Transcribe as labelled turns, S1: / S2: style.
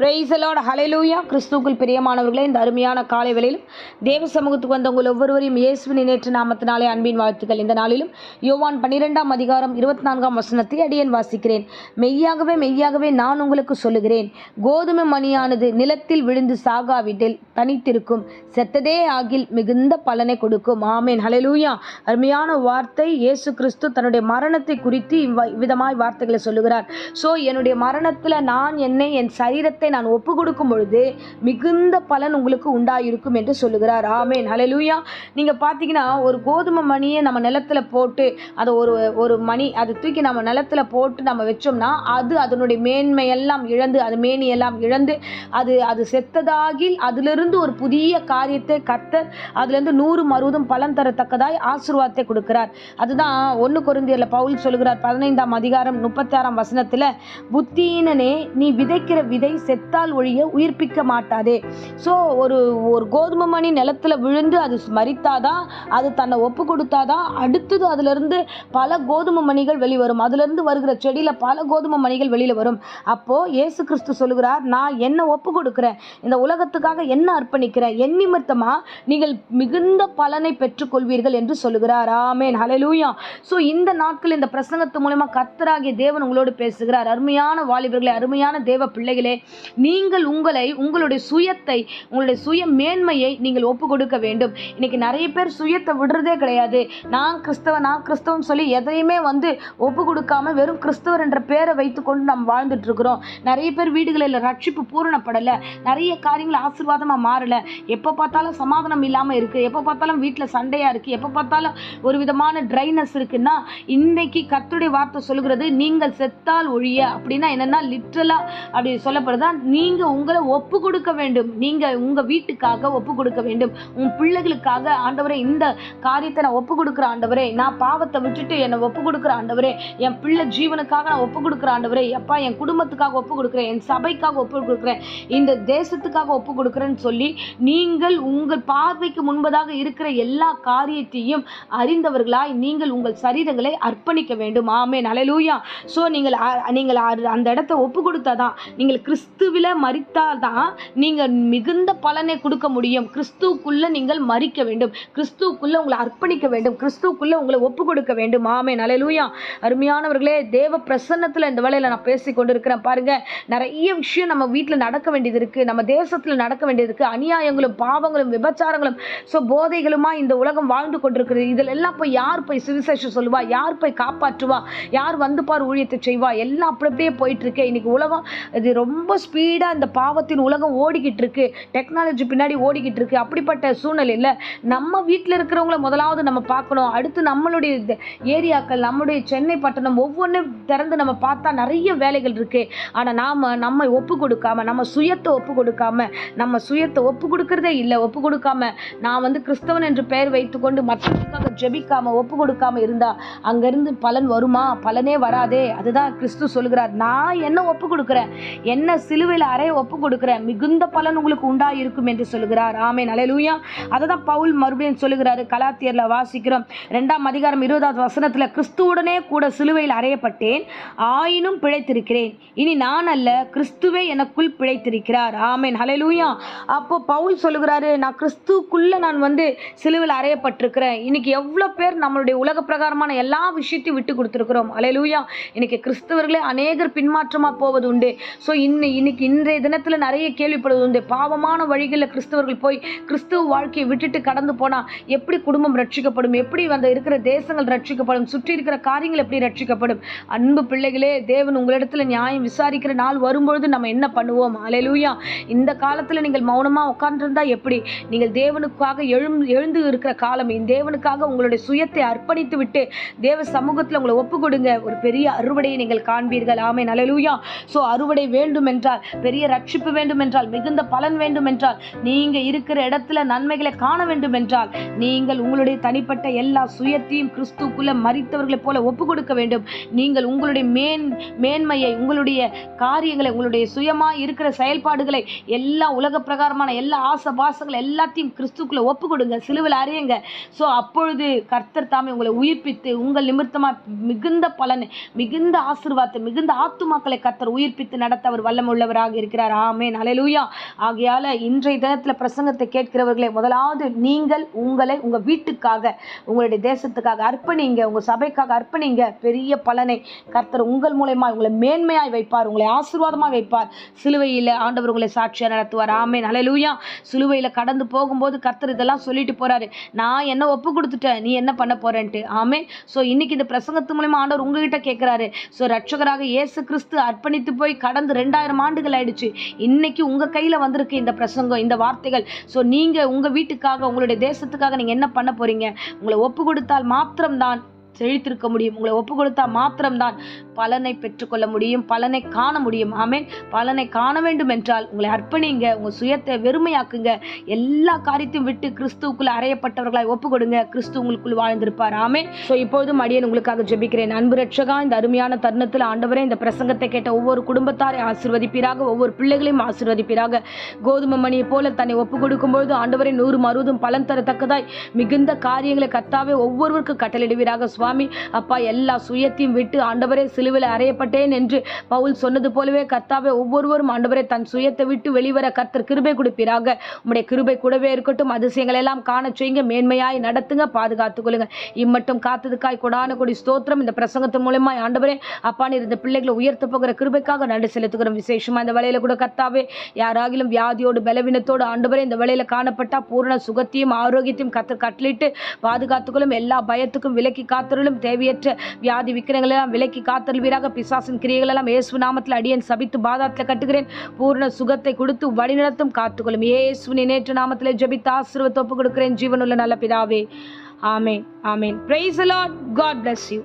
S1: Praise the Lord, ஹல்லேலூயா. கிறிஸ்துவுக்குள் பிரியமானவர்களே, இந்த அருமையான காலை வேளையிலும் தேவ சமூகத்துக்கு வந்த உங்கள் ஒவ்வொருவரையும் இயேசுவின் நேற்று நாமத்தினாலே அன்பின் வாழ்த்துக்கள். இந்த நாளிலும் யோவான் 12ஆம் அதிகாரம் 24ஆம் வசனத்தை அடியேன் வாசிக்கிறேன். மெய்யாகவே மெய்யாகவே நான் உங்களுக்கு சொல்லுகிறேன், கோதுமை மணியானது நிலத்தில் விழுந்து சாகாவிட்டில் தனித்திருக்கும், செத்ததே ஆகில் மிகுந்த பலனை கொடுக்கும். ஆமேன், ஹல்லேலூயா. அருமையான வார்த்தை. இயேசு கிறிஸ்து தன்னுடைய மரணத்தை குறித்து இவ்விதமாய் வார்த்தைகளை சொல்லுகிறார். ஸோ என்னுடைய மரணத்தில் நான் என்னை என் சரீரத்தை நான் ஒப்பு கொடுக்கும் பொழுது மிகுந்த பலன் உங்களுக்கு உண்டாயிருக்கும் என்று சொல்லுகிறார். ஆமேன், ஹல்லேலூயா. நீங்க பார்த்தீங்கன்னா, ஒரு கோதுமை மணியை நம்ம நிலத்துல போட்டு அதை ஒரு மணி அதை தூக்கி நம்ம நிலத்துல போட்டு நம்ம வச்சோம்னா அது அதனுடைய மேன்மையெல்லாம் இழந்து அது மேனியெல்லாம் இழந்து அது செத்ததாகி அதிலிருந்து ஒரு புதிய காரியத்தை கர்த்தர் அதிலிருந்து 100 மறுபதும் பலன் தரத்தக்கதாய் ஆசீர்வாதத்தை கொடுக்கிறார். அதுதான் 1 கொரிந்தியர்ல பவுல் சொல்லுகிறார் 15ஆம் அதிகாரம் 36ஆம் வசனத்துல, புத்தீனனே, நீ விதைக்கிற விதை செத்தால் ஒழிய உயிர்ப்பிக்க மாட்டாதே. ஸோ ஒரு கோதுமை மணி நிலத்துல விழுந்து அது மரித்தாதான், அது தன்னை ஒப்பு கொடுத்தாதான் அடுத்தது அதுல இருந்து பல கோதுமை மணிகள் வெளிவரும். அதுல இருந்து வருகிற செடியில பல கோதுமை மணிகள் வெளியில வரும். அப்போ இயேசு கிறிஸ்து சொல்லுகிறார், நான் என்ன ஒப்பு கொடுக்கிறேன், இந்த உலகத்துக்காக என்ன அர்ப்பணிக்கிறேன், என் நிமித்தமா நீங்கள் மிகுந்த பலனை பெற்றுக்கொள்வீர்கள் என்று சொல்லுகிறார். ஆமேன், ஹல்லேலூயா. ஸோ இந்த நாட்கள் இந்த பிரசங்கத்து மூலமா கர்த்தராகிய தேவன் உங்களோடு பேசுகிறார். அருமையான வாலிபர்களே, அருமையான தேவ பிள்ளைகளே, நீங்கள் உங்களுடைய சுயத்தை, உங்களுடைய சுய மேன்மையை நீங்கள் ஒப்பு கொடுக்க வேண்டும். இன்னைக்கு நிறைய பேர் சுயத்தை விடுறதே கிடையாது. நான் கிறிஸ்தவன் சொல்லி எதையுமே ஒப்பு கொடுக்காம வெறும் கிறிஸ்தவர் என்ற பேரை வைத்துக்கொண்டு நாம் வாழ்ந்துட்டு இருக்கிறோம். நிறைய பேர் வீடுகளில் ரட்சிப்பு பூரணப்படலை, நிறைய காரியங்கள் ஆசீர்வாதமாக மாறலை, எப்போ பார்த்தாலும் சமாதானம் இல்லாமல் இருக்குது, எப்போ பார்த்தாலும் வீட்டில் சண்டையாக இருக்குது, எப்போ பார்த்தாலும் ஒரு விதமான ட்ரைனஸ் இருக்குன்னா, இன்றைக்கு கர்த்தருடைய வார்த்தை சொல்லுகிறது, நீங்கள் செத்தால் ஒழிய, அப்படின்னா என்னென்னா லிட்ரலாக அப்படி சொல்லப்படுதா, நீங்கள் உங்களை ஒப்பு கொடுக்க வேண்டும். நீங்கள் உங்கள் வீட்டுக்காக ஒப்பு கொடுக்க வேண்டும், உங்கள் பிள்ளைகளுக்காக. ஆண்டவரே, இந்த காரியத்தை நான் ஒப்பு கொடுக்குற ஆண்டவரே, நான் பாவத்தை விட்டுட்டு என்னை ஒப்பு கொடுக்குற ஆண்டவரே, என் பிள்ளை ஜீவனுக்காக நான் ஒப்பு கொடுக்குற ஆண்டவரே, எப்பா என் குடும்பத்துக்காக ஒப்பு கொடுக்குறேன், என் சபைக்காக ஒப்பு கொடுக்குறேன், இந்த தேசத்துக்காக ஒப்பு கொடுக்குறேன்னு சொல்லி நீங்கள் உங்கள் பார்வைக்கு முன்பதாக இருக்கிற எல்லா காரியத்தையும் அறிந்தவர்களாய் நீங்கள் உங்கள் சரீரங்களை அர்ப்பணிக்க வேண்டும். ஆமென், ஹல்லேலூயா. ஸோ நீங்கள் அந்த இடத்த ஒப்பு கொடுத்தாதான், நீங்கள் கிறிஸ்துவில மரித்தால்தான் நீங்கள் மிகுந்த பலனை கொடுக்க முடியும். கிறிஸ்துவுக்குள்ள நீங்கள் மரிக்க வேண்டும், கிறிஸ்துவுக்குள்ள உங்களை அர்ப்பணிக்க வேண்டும், கிறிஸ்துவுக்குள்ள உங்களை ஒப்பு கொடுக்க வேண்டும். ஆமென், ஹல்லேலூயா. அருமையானவர்களே, தேவ பிரசன்னத்தில் இந்த வேளையில நான் பேசி கொண்டிருக்கிறேன். பாருங்க, நிறைய விஷயம் நம்ம வீட்டில் நடக்க வேண்டியது இருக்கு, நம்ம தேசத்தில் நடக்க வேண்டியது இருக்கு. அநியாயங்களும் பாவங்களும் விபச்சாரங்களும் போதைகளுமா இந்த உலகம் வாழ்ந்து கொண்டிருக்கிறது. இதில் எல்லாம் போய் யார் போய் சுவிசேஷம் சொல்லுவா, யார் போய் காப்பாற்றுவா, யார் வந்து பார் ஊழியத்தை செய்வா, எல்லாம் அப்படியே போயிட்டு இருக்கு. இன்னைக்கு உலகம் இது ரொம்ப ஸ்பீடாக இந்த பாவத்தின் உலகம் ஓடிக்கிட்டு இருக்கு, டெக்னாலஜி பின்னாடி ஓடிக்கிட்டு இருக்கு. அப்படிப்பட்ட சூழ்நிலையில் நம்ம வீட்டில் இருக்கிறவங்கள முதலாவது நம்ம பார்க்கணும். அடுத்து நம்மளுடைய ஏரியாக்கள், நம்முடைய சென்னை பட்டணம் ஒவ்வொன்றும் திறந்து நம்ம பார்த்தா நிறைய வேலைகள் இருக்கு. ஆனால் நம்ம ஒப்பு கொடுக்காம, நம்ம சுயத்தை ஒப்பு கொடுக்கறதே இல்லை. ஒப்பு கொடுக்காம நான் கிறிஸ்தவன் என்று பெயர் வைத்துக்கொண்டு மற்றவர்களுக்காக ஜெபிக்காம ஒப்பு கொடுக்காம இருந்தா அங்கிருந்து பலன் வருமா? பலனே வராதே. அதுதான் கிறிஸ்து சொல்கிறார், நான் என்ன ஒப்பு கொடுக்கிறேன், என்ன சிலுவையில் அறைய ஒப்பு கொடுக்கிறேன், மிகுந்த பலன் உங்களுக்கு உண்டாயிருக்கும் என்று சொல்கிறார். ஆமென், ஹல்லேலூயா. அததான் பவுல் மறுபடியும் சொல்லுகிறாரு. கலாத்தியர்ல வாசிக்கிறோம் 2ஆம் அதிகாரம் 20வது வசனத்துல, கிறிஸ்துவுடனே கூட சிலுவையில் அறையப்பட்டேன், ஆயினும் பிழைத்திருக்கிறேன், இனி நான் அல்ல, கிறிஸ்துவே எனக்குள் பிழைத்திருக்கிறார். ஆமென், ஹல்லேலூயா. அப்போ பவுல் சொல்லுகிறாரு, நான் கிறிஸ்துக்குள்ள நான் சிலுவையில் அறையப்பட்டிருக்கிறேன். இன்னைக்கு எவ்வளவு பேர் நம்மளுடைய உலக பிரகாரமான எல்லா விஷயத்தையும் விட்டு கொடுத்திருக்கிறோம். ஹல்லேலூயா. இன்னைக்கு கிறிஸ்தவர்களே அநேகர் பின்மாற்றமா போவது உண்டு. ஸோ இன்னைக்கு இன்றைய தினத்தில் நிறைய கேள்விப்படுவது உண்டு. பாவமான வழிகளில் கிறிஸ்தவர்கள் போய் கிறிஸ்துவ வாழ்க்கையை விட்டுட்டு கடந்து போனால் எப்படி குடும்பம் ரட்சிக்கப்படும், எப்படி இருக்கிற தேசங்கள் ரட்சிக்கப்படும், சுற்றி இருக்கிற காரியங்கள் எப்படி ரட்சிக்கப்படும்? அன்பு பிள்ளைகளே, தேவன் உங்களிடத்துல நியாயம் விசாரிக்கிற நாள் வரும்பொழுது நம்ம என்ன பண்ணுவோம்? ஹல்லேலூயா. இந்த காலத்தில் நீங்கள் மௌனமாக உட்கார்ந்துருந்தா எப்படி? நீங்கள் தேவனுக்காக எழுந்து இருக்கிற காலம், இந்த தேவனுக்காக உங்களுடைய சுயத்தை அர்ப்பணித்து விட்டு தேவ சமூகத்தில் உங்களை ஒப்பு கொடுங்க. ஒரு பெரிய அறுவடையை நீங்கள் காண்பீர்கள். ஆமென், ஹல்லேலூயா. ஸோ அறுவடை வேண்டும் என்றால், பெரிய ரட்சிப்பு வேண்டும் என்றால், மிகுந்த பலன் வேண்டும் என்றால், நீங்க இருக்கிற இடத்துல நன்மைகளை காண வேண்டும் என்றால், நீங்கள் உங்களுடைய தனிப்பட்ட எல்லா சுயத்தையும் கிறிஸ்துக்குள்ள மரித்தவர்களை போல ஒப்பு கொடுக்க வேண்டும். நீங்கள் உங்களுடைய மேன்மையை, உங்களுடைய காரியங்களை, உங்களுடைய சுயமா இருக்கிற செயல்பாடுகளை, எல்லா உலக பிரகாரமான எல்லா ஆசபாசங்கள் எல்லாத்தையும் கிறிஸ்துக்குள்ள ஒப்பு கொடுங்க, சிலுவையில் அறையுங்க. ஸோ அப்பொழுது கர்த்தர் தாமே உங்களை உயிர்ப்பித்து உங்கள் நிமித்தமாக மிகுந்த பலன், மிகுந்த ஆசீர்வாதத்தை, மிகுந்த ஆத்துமாக்களை கர்த்தர் உயிர்ப்பித்து நடத்த அவர் வல்லமுள்ளவர். வல்லவராக இருக்கிறார். ஆமென், ஹல்லேலூயா. ஆகையால இன்றைய தினத்தில் பிரசங்கத்தை கேட்கிறவர்களே, முதலாவது நீங்கள் உங்களை உங்கள் வீட்டுக்காக, உங்களுடைய தேசத்துக்காக அர்ப்பணிங்க, உங்கள் சபைக்காக அர்ப்பணிங்க. பெரிய பலனை கர்த்தர் உங்கள் மூலமாக உங்களை மேன்மையாய் வைப்பார், உங்களை ஆசீர்வாதமாக வைப்பார். சிலுவையில் ஆண்டவர் உங்களை சாட்சியாக நடத்துவார். ஆமென், ஹல்லேலூயா. சிலுவையில் கடந்து போகும்போது கர்த்தர் இதெல்லாம் சொல்லிட்டு போறாரு, நான் என்ன ஒப்பு கொடுத்துட்டேன், நீ என்ன பண்ண போறேன்ட்டு. ஆமென். ஸோ இன்னைக்கு இந்த பிரசங்கத்து மூலமா ஆண்டவர் உங்ககிட்ட கேட்கிறாரு. ஸோ ரட்சகராக இயேசு கிறிஸ்து அர்ப்பணித்து போய் கடந்து 2000 ஆண்டுகள் ஆயிடுச்சு. இன்னைக்கு உங்க கையில வந்திருக்கு இந்த பிரசங்கம், இந்த வார்த்தைகள். ஸோ நீங்க உங்க வீட்டுக்காக, உங்களுடைய தேசத்துக்காக நீங்க என்ன பண்ண போறீங்க? உங்களை ஒப்பு கொடுத்தால் மாத்திரம்தான் செழித்திருக்க முடியும். உங்களை ஒப்பு கொடுத்தா மாத்திரம்தான் பலனை பெற்றுக்கொள்ள முடியும், பலனை காண முடியும். ஆமென். பலனை காண வேண்டும் என்றால் உங்களை அர்ப்பணிங்க, உங்கள் சுயத்தை வெறுமையாக்குங்க, எல்லா காரியத்தையும் விட்டு கிறிஸ்துவுக்குள்ள அறையப்பட்டவர்களாய் ஒப்பு கொடுங்க. கிறிஸ்து உங்களுக்குள் வாழ்ந்திருப்பார். ஆமென். ஸோ இப்போதும் அடியேன் உங்களுக்காக ஜெபிக்கிறேன். அன்பு ரட்சகா, இந்த அருமையான தருணத்தில் ஆண்டவரே, இந்த பிரசங்கத்தை கேட்ட ஒவ்வொரு குடும்பத்தாரை ஆசீர்வதிப்பீராக, ஒவ்வொரு பிள்ளைகளையும் ஆசீர்வதிப்பீராக. கோதுமை மணியை போல தன்னை ஒப்பு கொடுக்கும்போது ஆண்டவரே 100 மறுதும் பலன் தரத்தக்கதாய் மிகுந்த காரியங்களை கர்த்தாவே ஒவ்வொருவருக்கு கட்டளையிடுவீராக. சுவாமி அப்பா, எல்லா சுயத்தையும் விட்டு ஆண்டவரே சிலுவையில் அறையப்பட்டேன் என்று பவுல் சொன்னது போலவே கர்த்தாவே ஒவ்வொருவரும் ஆண்டவரே தன் சுயத்தை விட்டு வெளிவர கர்த்தர் கிருபை கொடுப்பீராக. உம்முடைய கிருபை கூடவே இருக்கட்டும். அதிசயங்களை எல்லாம் காண செய்யுங்க, மேன்மையாய் நடத்துங்க, பாதுகாத்துக் கொள்ளுங்க. இம்மட்டும் காத்ததுக்காய் கொடான கொடி ஸ்தோத்திரம். இந்த பிரசங்கத்தின் மூலமாய் ஆண்டவரே அப்பா, நீர் இந்த பிள்ளைகளை உயர்த்த போகிற கிருபைக்காக நன்றி செலுத்துகிறோம். விசேஷமா இந்த வேளையில கூட கர்த்தாவே, யாராகிலும் வியாதியோடு பலவீனத்தோடு ஆண்டவரே இந்த வேளையில காணப்பட்டா பூர்ண சுகத்தையும் ஆரோக்கியத்தையும் கர்த்தர் கட்டளிட்டு பாதுகாத்துக்கொள்ளும். எல்லா பயத்துக்கும் விலக்கி காத்தருளும். தேவையற்ற வியாதி விக்கிரங்கள் எல்லாம் விலக்கி காத்தருள்வீராக. பிசாசின் கிரியைகள் எல்லாம் இயேசு நாமத்தில் அடியேன் சபித்து பாதாளத்தில் கட்டுகிறேன். பூர்ண சுகத்தை கொடுத்து வழிநடத்தும், காத்துக்கொள்ளும். இயேசுவின் நேற்று நாமத்திலே ஜெபித்து ஆசீர்வாதத்தை ஒப்புக் கொடுக்கிறேன், ஜீவனுள்ள நல்ல பிதாவே. ஆமென், ஆமென். Praise the Lord. God bless you.